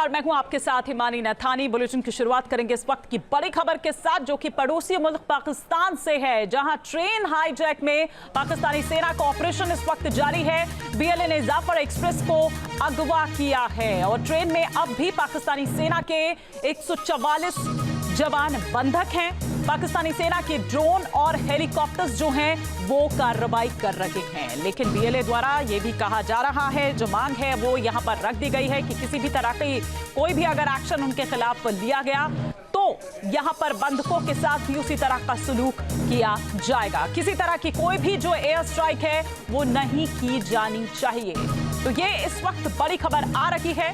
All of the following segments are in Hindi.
नमस्कार, मैं हूं आपके साथ हिमानी नथानी। बुलेटिन की शुरुआत करेंगे इस वक्त की बड़ी खबर के साथ, जो कि पड़ोसी मुल्क पाकिस्तान से है, जहां ट्रेन हाईजैक में पाकिस्तानी सेना का ऑपरेशन इस वक्त जारी है। बीएलए ने जाफर एक्सप्रेस को अगवा किया है और ट्रेन में अब भी पाकिस्तानी सेना के 144 जवान बंधक हैं। पाकिस्तानी सेना के ड्रोन और हेलीकॉप्टर्स जो हैं वो कार्रवाई कर रहे हैं, लेकिन बीएलए द्वारा ये भी कहा जा रहा है, जो मांग है वो यहाँ पर रख दी गई है कि किसी भी तरह की कोई भी अगर एक्शन उनके खिलाफ लिया गया तो यहाँ पर बंधकों के साथ भी उसी तरह का सलूक किया जाएगा। किसी तरह की कोई भी जो एयर स्ट्राइक है वो नहीं की जानी चाहिए। तो ये इस वक्त बड़ी खबर आ रही है।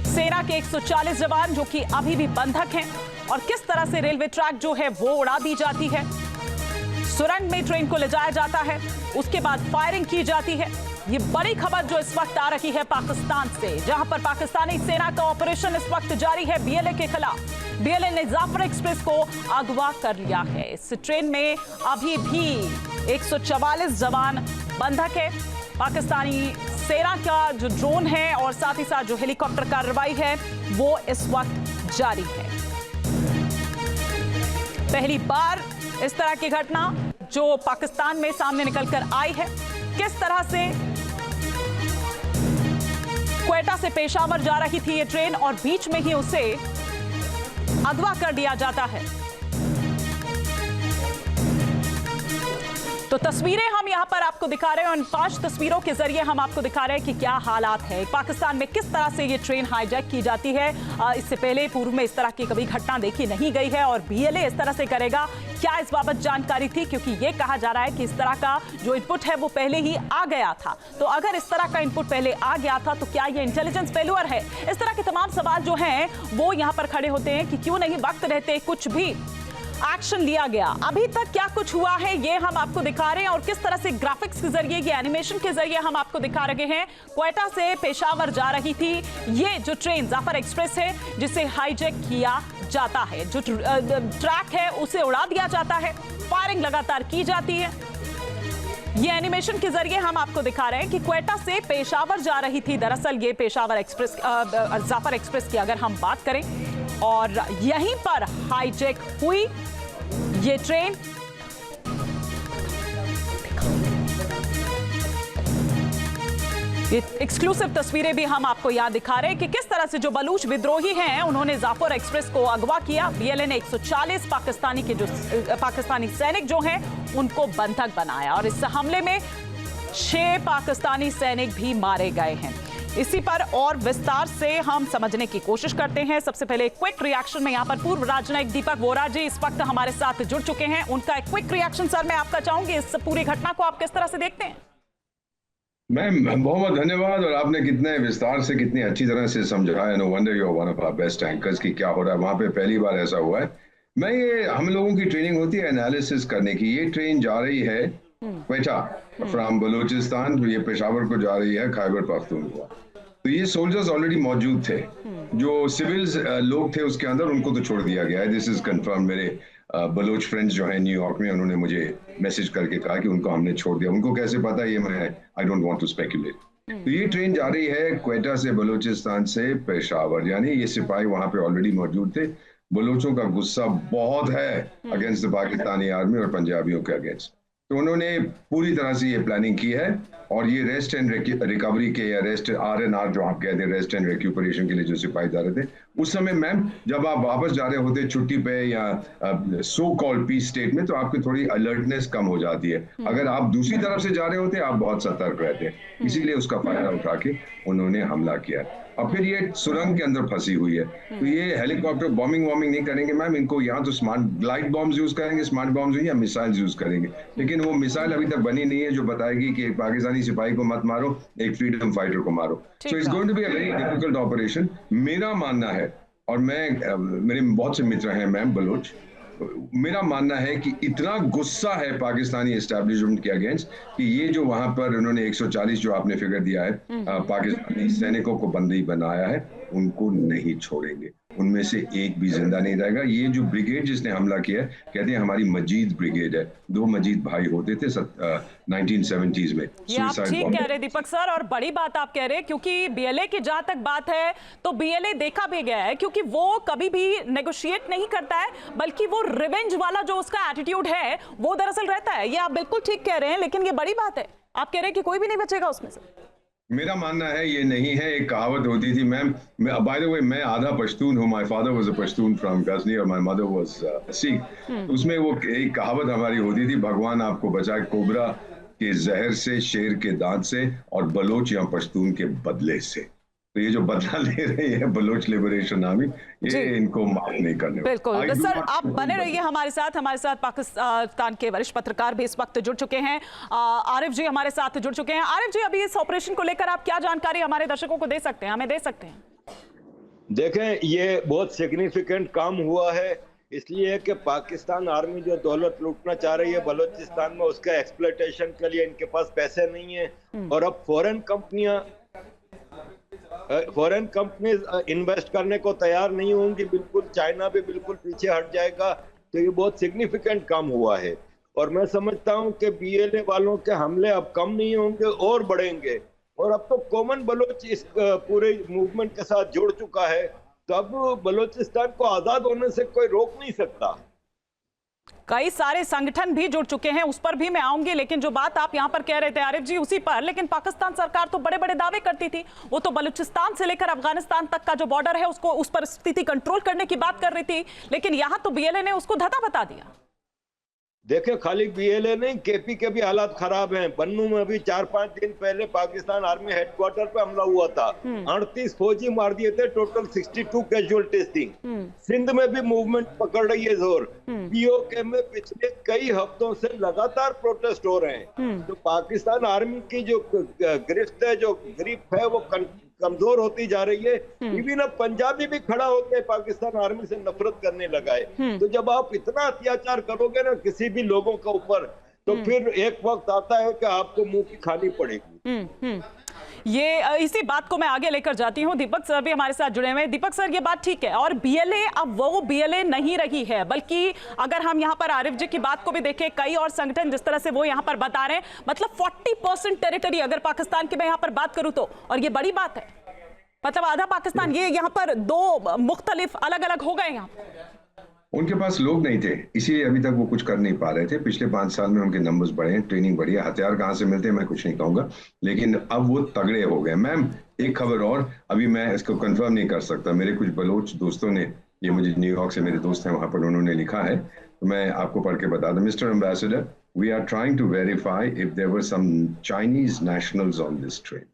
सेना के 140 जवान जो कि अभी भी बंधक हैं, और किस तरह से रेलवे ट्रैक जो है वो उड़ा दी जाती है, सुरंग में ट्रेन को ले जाया जाता है, उसके बाद फायरिंग की जाती है। ये बड़ी खबर जो इस वक्त आ रही है पाकिस्तान से, जहां पर पाकिस्तानी सेना का ऑपरेशन इस वक्त जारी है बीएलए के खिलाफ। बीएलए ने जाफर एक्सप्रेस को अगवा कर लिया है। इस ट्रेन में अभी भी 144 जवान बंधक है। पाकिस्तानी सेना का जो ड्रोन है और साथ ही साथ जो हेलीकॉप्टर कार्रवाई है वो इस वक्त जारी है। पहली बार इस तरह की घटना जो पाकिस्तान में सामने निकलकर आई है। किस तरह से क्वेटा से पेशावर जा रही थी ये ट्रेन और बीच में ही उसे अगवा कर दिया जाता है। तो तस्वीरें हम यहां पर आपको दिखा रहे हैं, और 5 तस्वीरों के जरिए हम आपको दिखा रहे हैं कि क्या हालात है पाकिस्तान में, किस तरह से ये ट्रेन हाईजैक की जाती है। इससे पहले पूर्व में इस तरह की कभी घटना देखी नहीं गई है, और बीएलए इस तरह से करेगा, क्या इस बाबत जानकारी थी? क्योंकि ये कहा जा रहा है कि इस तरह का जो इनपुट है वो पहले ही आ गया था। तो अगर इस तरह का इनपुट पहले आ गया था तो क्या ये इंटेलिजेंस फेल्यूर है? इस तरह के तमाम सवाल जो हैं वो यहां पर खड़े होते हैं कि क्यों नहीं वक्त रहते कुछ भी एक्शन लिया गया। अभी तक क्या कुछ हुआ है ये हम आपको दिखा रहे हैं, और किस तरह से ग्राफिक्स के जरिए, ये एनिमेशन के जरिए हम आपको दिखा रहे हैं। क्वेटा से पेशावर जा रही थी ये जो ट्रेन जाफर एक्सप्रेस है, जिसे हाईजैक किया जाता है। जो ट्रैक है उसे उड़ा दिया जाता है, फायरिंग लगातार की जाती है। ये एनिमेशन के जरिए हम आपको दिखा रहे हैं कि क्वेटा से पेशावर जा रही थी। दरअसल ये पेशावर एक्सप्रेस, जाफर एक्सप्रेस की अगर हम बात करें, और यहीं पर हाईजैक हुई ये ट्रेन। ये एक्सक्लूसिव तस्वीरें भी हम आपको यहां दिखा रहे हैं कि किस तरह से जो बलूच विद्रोही हैं उन्होंने जाफर एक्सप्रेस को अगवा किया। बीएलए ने 140 पाकिस्तानी सैनिक जो हैं उनको बंधक बनाया, और इस हमले में 6 पाकिस्तानी सैनिक भी मारे गए हैं। इसी पर और विस्तार से हम समझने की कोशिश करते हैं। सबसे पहले क्विक रिएक्शन में यहाँ पर पूर्व राजनयिक दीपक वोरा जी इस वक्त हमारे साथ जुड़ चुके हैं। उनका एक क्विक रिएक्शन सर मैं आपका चाहूंगी, इस पूरी घटना को आप किस तरह से देखते हैं? मैम बहुत बहुत धन्यवाद, और आपने कितने विस्तार से, कितनी अच्छी तरह से समझाया। No wonder you are one of our best anchors की क्या हो रहा है वहां पे, पहली बार ऐसा हुआ है। मैं ये हम लोगों की ट्रेनिंग होती है एनालिसिस करने की। ये ट्रेन जा रही है क्वेटा फ्रॉम बलूचिस्तान, तो ये पेशावर को जा रही है खैबर पख्तूनख्वा। तो ये सोल्जर्स ऑलरेडी मौजूद थे, जो सिविल्स लोग थे उसके अंदर, उनको तो छोड़ दिया गया है। This is confirm. मेरे बलोच फ्रेंड्स जो हैं न्यूयॉर्क में, उन्होंने मुझे मैसेज करके कहा कि उनको हमने छोड़ दिया। उनको कैसे पता, ये मैं I don't want to speculate. तो ये ट्रेन जा रही है क्वेटा से बलूचिस्तान से पेशावर, यानी ये सिपाही वहां पे ऑलरेडी मौजूद थे। बलोचों का गुस्सा बहुत है अगेंस्ट द पाकिस्तानी आर्मी और पंजाबियों के अगेंस्ट, तो उन्होंने पूरी तरह से ये प्लानिंग की है। और ये रेस्ट एंड रिकवरी के, या रेस्ट RNR जो आप कहते हैं, रेस्ट एंड रिक्यूपरेशन के लिए जो सिपाही जा रहे थे उस समय, मैम जब आप वापस जा रहे होते छुट्टी पे या सो कॉल्ड पीस स्टेट में, तो आपकी थोड़ी अलर्टनेस कम हो जाती है। अगर आप दूसरी तरफ से जा रहे होते आप बहुत सतर्क रहते हैं, इसीलिए उसका फायदा उठा के उन्होंने हमला किया। और फिर ये सुरंग के अंदर फंसी हुई है, तो ये हेलीकॉप्टर बॉम्बिंग नहीं करेंगे मैम। इनको यहाँ तो स्मार्ट ग्लाइड बॉम्ब्स यूज करेंगे, स्मार्ट बॉम्ब्स या मिसाइल्स यूज करेंगे, लेकिन वो मिसाइल अभी तक बनी नहीं है जो बताएगी कि पाकिस्तानी सिपाही को मत मारो, एक फ्रीडम फाइटर को मारो। So it's going to be a very difficult operation. मेरा मानना है, और मेरे बहुत से मित्र हैं मैम बलोच, मेरा मानना है कि इतना गुस्सा है पाकिस्तानी एस्टैब्लिशमेंट के अगेंस्ट कि ये जो वहां पर उन्होंने 140 जो आपने फिगर दिया है पाकिस्तानी सैनिकों को बंदी बनाया है, उनको नहीं छोड़ेंगे। उनमें से एक भी जिंदा नहीं रहेगा। ये जो ब्रिगेड जिसने हमला किया है, कहते हैं हमारी मजीद ब्रिगेड है। 2 मजीद भाई होते थे 1970s में। ये आप ठीक कह रहे दीपक सर, और बड़ी बात आप कह रहे हैं, क्योंकि बीएलए की जहां तक बात है तो बीएलए देखा भी गया है, क्योंकि वो कभी भी नेगोशिएट नहीं करता है, बल्कि वो रिवेंज वाला जो उसका एटीट्यूड है वो दरअसल रहता है। ये आप बिल्कुल ठीक कह रहे हैं, लेकिन ये बड़ी बात है, आप कह रहे हैं कि कोई भी नहीं बचेगा उसमें से। मेरा मानना है ये नहीं है। एक कहावत होती थी मैम, बाय द वे मैं आधा पश्तून हूँ, my father was a Pashtun from Ghazni और माय मदर वाज सिख। उसमें वो एक कहावत हमारी होती थी, भगवान आपको बचाए कोबरा के जहर से, शेर के दांत से और बलोच या पश्तून के बदले से। तो ये जो बदला ले रही है बलोच लिबरेशन आर्मी, ये इनको माफ नहीं करने। बिल्कुल तो सर, आप बने रहिए हमारे साथ पाकिस्तान के वरिष्ठ पत्रकार भी इस वक्त जुड़ चुके हैं। आरिफ जी हमारे साथ जुड़ चुके हैं। आरिफ जी, अभी इस ऑपरेशन को लेकर आप क्या जानकारी हमारे दर्शकों को दे सकते हैं, हमें दे सकते हैं? देखें, ये बहुत सिग्निफिकेंट काम हुआ है, इसलिए कि पाकिस्तान आर्मी जो दौलत लूटना चाह रही है बलोचिस्तान में, उसका एक्सप्लॉयटेशन के लिए इनके पास पैसे नहीं है। और अब फॉरेन कंपनीज इन्वेस्ट करने को तैयार नहीं होंगी, बिल्कुल चाइना भी बिल्कुल पीछे हट जाएगा। तो ये बहुत सिग्निफिकेंट काम हुआ है, और मैं समझता हूं कि बीएलए वालों के हमले अब कम नहीं होंगे और बढ़ेंगे। और अब तो कॉमन बलोच इस पूरे मूवमेंट के साथ जुड़ चुका है, तो अब बलोचिस्तान को आजाद होने से कोई रोक नहीं सकता। कई सारे संगठन भी जुड़ चुके हैं, उस पर भी मैं आऊंगी, लेकिन जो बात आप यहां पर कह रहे थे आरिफ जी उसी पर, लेकिन पाकिस्तान सरकार तो बड़े बड़े दावे करती थी, वो तो बलूचिस्तान से लेकर अफगानिस्तान तक का जो बॉर्डर है उसको, उस पर स्थिति कंट्रोल करने की बात कर रही थी, लेकिन यहां तो बीएलए ने उसको धता बता दिया। देखिए, खाली बीएलए नहीं, केपी के भी हालात खराब हैं। बन्नू में भी 4-5 दिन पहले पाकिस्तान आर्मी हेडक्वार्टर पे हमला हुआ था, 38 फौजी मार दिए थे, टोटल 62 कैजुअल्टीज थी। सिंध में भी मूवमेंट पकड़ रही है जोर। पीओके में पिछले कई हफ्तों से लगातार प्रोटेस्ट हो रहे हैं। तो पाकिस्तान आर्मी की जो गिरफ्त है, जो ग्रिप है, वो कमजोर होती जा रही है। इवन अब पंजाबी भी खड़ा होकर पाकिस्तान आर्मी से नफरत करने लगा है। तो जब आप इतना अत्याचार करोगे ना किसी भी लोगों के ऊपर, तो फिर एक वक्त आता है कि आपको मुंह की खानी पड़ेगी। ये इसी बात को मैं आगे लेकर जाती हूं। दीपक सर भी हमारे साथ जुड़े हुए हैं। दीपक सर, ये बात ठीक है, और बीएलए अब वो बीएलए नहीं रही है, बल्कि अगर हम यहां पर आरिफ जी की बात को भी देखें, कई और संगठन जिस तरह से वो यहां पर बता रहे हैं, मतलब 40% टेरिटरी अगर पाकिस्तान की मैं यहां पर बात करूं तो, और ये बड़ी बात है, मतलब आधा पाकिस्तान, ये यहां पर 2 मुख्तलिफ अलग अलग हो गए। यहाँ उनके पास लोग नहीं थे, इसीलिए अभी तक वो कुछ कर नहीं पा रहे थे। पिछले 5 साल में उनके नंबर्स बढ़े हैं, ट्रेनिंग बढ़ी है। हथियार कहाँ से मिलते हैं मैं कुछ नहीं कहूंगा, लेकिन अब वो तगड़े हो गए। मैम, एक खबर और, अभी मैं इसको कंफर्म नहीं कर सकता, मेरे कुछ बलोच दोस्तों ने, ये मुझे न्यूयॉर्क से मेरे दोस्त हैं वहां पर, उन्होंने लिखा है, तो मैं आपको पढ़ के बता दूं। Mister ambassador, we are trying to verify if there were some Chinese nationals on this train.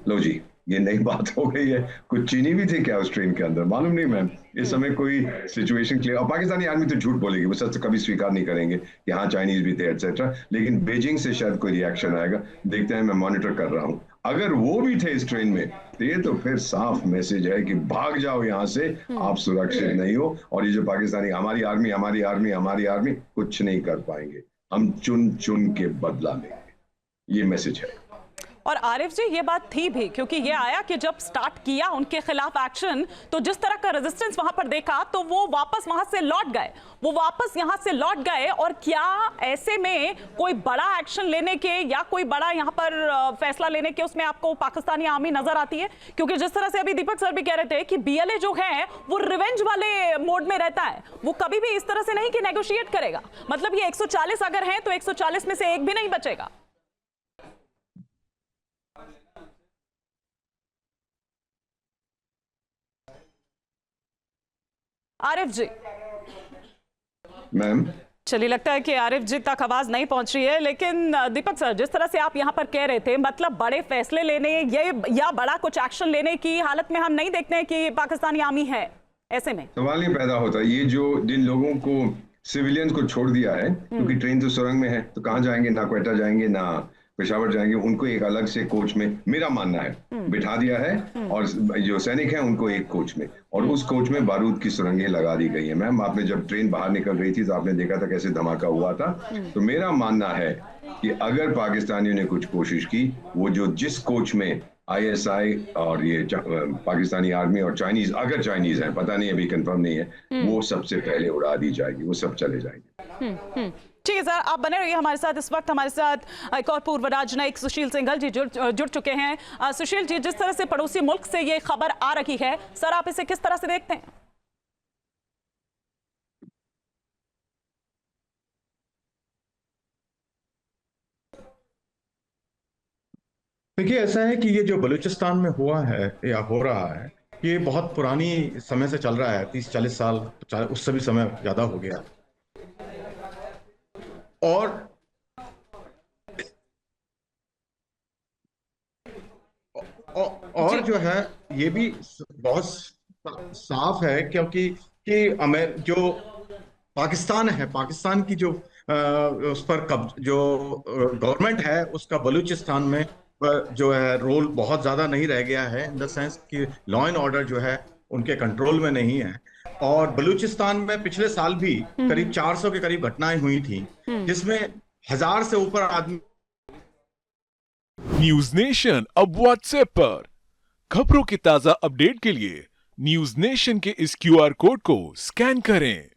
लो जी, ये नई बात हो गई है। कुछ चीनी भी थे क्या उस ट्रेन के अंदर, मालूम नहीं मैम। इस समय कोई सिचुएशन क्लियर, और पाकिस्तानी आर्मी तो झूठ बोलेगी, वो सच तो कभी स्वीकार नहीं करेंगे कि हाँ चाइनीज भी थे एटसेट्रा, लेकिन बीजिंग से शायद कोई रिएक्शन आएगा, देखते हैं। मैं मॉनिटर कर रहा हूँ, अगर वो भी थे इस ट्रेन में तो ये तो फिर साफ मैसेज है कि भाग जाओ यहाँ से, आप सुरक्षित नहीं हो। और ये जो पाकिस्तानी हमारी आर्मी कुछ नहीं कर पाएंगे, हम चुन चुन के बदला लेंगे, ये मैसेज है। और आरिफ जी, ये बात थी भी, क्योंकि ये आया कि जब स्टार्ट किया उनके खिलाफ एक्शन, तो जिस तरह का रेजिस्टेंस वहां पर देखा, तो वो वापस वहां से लौट गए, यहां से लौट गए। और क्या ऐसे में कोई बड़ा एक्शन लेने के या कोई बड़ा यहां पर फैसला लेने के उसमें आपको पाकिस्तानी आर्मी नजर आती है? क्योंकि जिस तरह से अभी दीपक सर भी कह रहे थे कि बीएलए जो है वो रिवेंज वाले मोड में रहता है, वो कभी भी इस तरह से नहीं कि नेगोशिएट करेगा। मतलब ये 140 अगर है तो 140 में से एक भी नहीं बचेगा। आरिफ जी, मैम, चलिए लगता है कि आरिफ जी तक आवाज नहीं पहुंच रही है, लेकिन दीपक सर, जिस तरह से आप यहां पर कह रहे थे, मतलब बड़े फैसले लेने ये या बड़ा कुछ एक्शन लेने की हालत में हम नहीं देखते हैं कि पाकिस्तानी आर्मी है। ऐसे में सवाल ये पैदा होता है, ये जो जिन लोगों को सिविलियंस को छोड़ दिया है, क्योंकि ट्रेन तो सुरंग में है, तो कहाँ जाएंगे, ना क्वेटा जाएंगे ना पेशावर जाएंगे, उनको एक अलग से कोच में, मेरा मानना है बिठा दिया है, और जो सैनिक हैं उनको एक कोच में, और उस कोच में बारूद की सुरंगें लगा दी गई है। मैम, आपने जब ट्रेन बाहर निकल रही थी तो आपने देखा था कैसे धमाका हुआ था। तो मेरा मानना है कि अगर पाकिस्तानियों ने कुछ कोशिश की, वो जो जिस कोच में आईएसआई और ये पाकिस्तानी आर्मी और चाइनीज, अगर चाइनीज है, पता नहीं, अभी कंफर्म नहीं है, वो सबसे पहले उड़ा दी जाएगी, वो सब चले जाएंगे। ठीक है सर, आप बने रहिए हमारे साथ। इस वक्त हमारे साथ एक और पूर्व राजनयिक सुशील सिंघल जी जुड़ चुके हैं। सुशील जी, जिस तरह से पड़ोसी मुल्क से ये खबर आ रही है, सर आप इसे किस तरह से देखते हैं? देखिए, ऐसा है कि ये जो बलूचिस्तान में हुआ है या हो रहा है, ये बहुत पुरानी समय से चल रहा है, 30-40 साल, उससे भी समय ज्यादा हो गया। और और जो है, ये भी बहुत साफ है, क्योंकि जो पाकिस्तान है, पाकिस्तान की जो उस पर जो गवर्नमेंट है, उसका बलूचिस्तान में जो है रोल बहुत ज्यादा नहीं रह गया है, इन द सेंस कि लॉ एंड ऑर्डर जो है उनके कंट्रोल में नहीं है। और बलूचिस्तान में पिछले साल भी करीब 400 के करीब घटनाएं हुई थी, जिसमें 1000 से ऊपर आदमी। न्यूज नेशन अब व्हाट्सएप पर खबरों की ताजा अपडेट के लिए न्यूज नेशन के इस क्यूआर कोड को स्कैन करें।